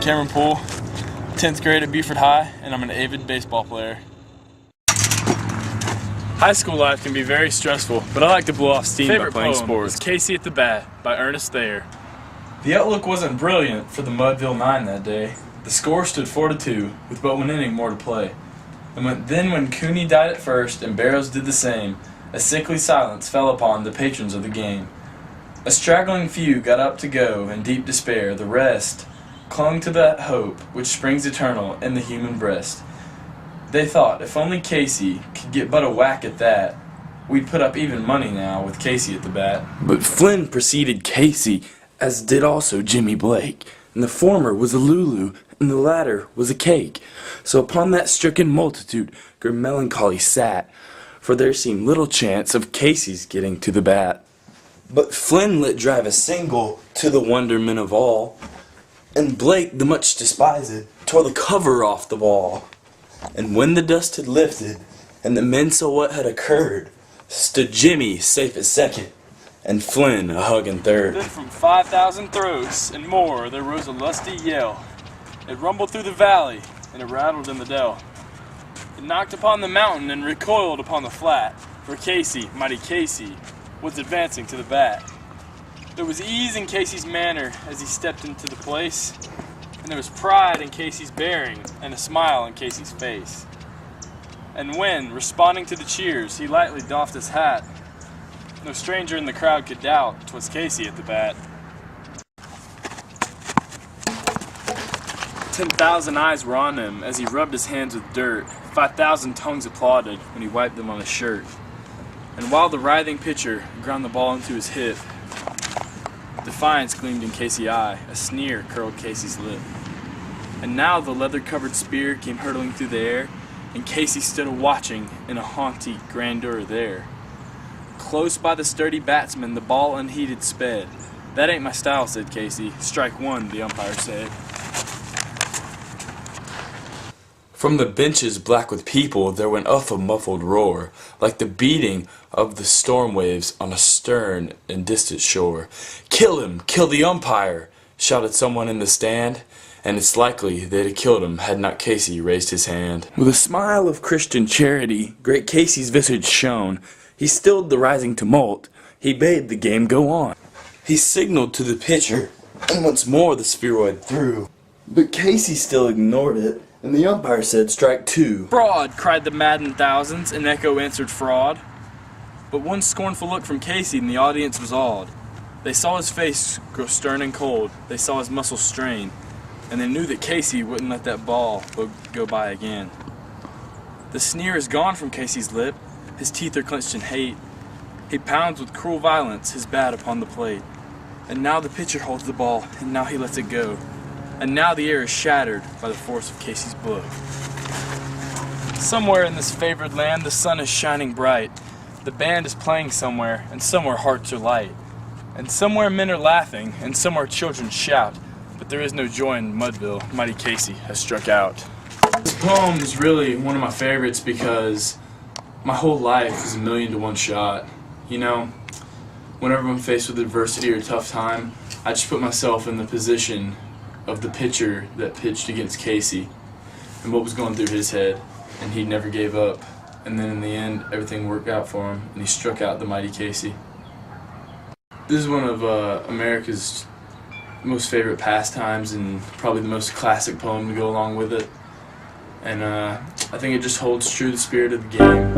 Cameron Poole, 10th grade at Beaufort High, and I'm an avid baseball player. High school life can be very stressful, but I like to blow off steam by playing sports. Casey at the Bat by Ernest Thayer. The outlook wasn't brilliant for the Mudville Nine that day. The score stood 4-2, with but one inning more to play. And then when Cooney died at first and Barrows did the same, a sickly silence fell upon the patrons of the game. A straggling few got up to go in deep despair. The rest clung to that hope which springs eternal in the human breast. They thought, if only Casey could get but a whack at that, we'd put up even money now with Casey at the bat. But Flynn preceded Casey, as did also Jimmy Blake, and the former was a Lulu, and the latter was a cake. So upon that stricken multitude grim melancholy sat, for there seemed little chance of Casey's getting to the bat. But Flynn let drive a single to the wonderment of all, and Blake, the much despised, tore the cover off the ball. And when the dust had lifted, and the men saw what had occurred, stood Jimmy safe at second, and Flynn a hugging third. Then from 5,000 throats and more there rose a lusty yell. It rumbled through the valley, and it rattled in the dell. It knocked upon the mountain and recoiled upon the flat, for Casey, mighty Casey, was advancing to the bat. There was ease in Casey's manner as he stepped into the place, and there was pride in Casey's bearing and a smile on Casey's face. And when, responding to the cheers, he lightly doffed his hat, no stranger in the crowd could doubt 'twas Casey at the bat. 10,000 eyes were on him as he rubbed his hands with dirt. 5,000 tongues applauded when he wiped them on his shirt. And while the writhing pitcher ground the ball into his hip, defiance gleamed in Casey's eye, a sneer curled Casey's lip. And now the leather-covered spear came hurtling through the air, and Casey stood a-watching in a haughty grandeur there. Close by the sturdy batsman the ball unheeded sped. "That ain't my style," said Casey. "Strike one," the umpire said. From the benches black with people there went up a muffled roar, like the beating of the storm waves on a stern and distant shore. "Kill him! Kill the umpire!" shouted someone in the stand, and it's likely they'd have killed him had not Casey raised his hand. With a smile of Christian charity, great Casey's visage shone. He stilled the rising tumult. He bade the game go on. He signaled to the pitcher, and once more the spheroid threw. But Casey still ignored it, and the umpire said, "Strike two." "Fraud!" cried the maddened thousands, and echo answered fraud. But one scornful look from Casey and the audience was awed. They saw his face grow stern and cold, they saw his muscles strain, and they knew that Casey wouldn't let that ball go by again. The sneer is gone from Casey's lip, his teeth are clenched in hate. He pounds with cruel violence his bat upon the plate. And now the pitcher holds the ball, and now he lets it go. And now the air is shattered by the force of Casey's blow. Somewhere in this favored land the sun is shining bright. The band is playing somewhere, and somewhere hearts are light. And somewhere men are laughing, and somewhere children shout. But there is no joy in Mudville. Mighty Casey has struck out. This poem is really one of my favorites because my whole life is 1,000,000 to 1 shot. You know, whenever I'm faced with adversity or a tough time, I just put myself in the position of the pitcher that pitched against Casey and what was going through his head, and he never gave up. And then in the end, everything worked out for him, and he struck out the mighty Casey. This is one of America's most favorite pastimes and probably the most classic poem to go along with it. And I think it just holds true to the spirit of the game.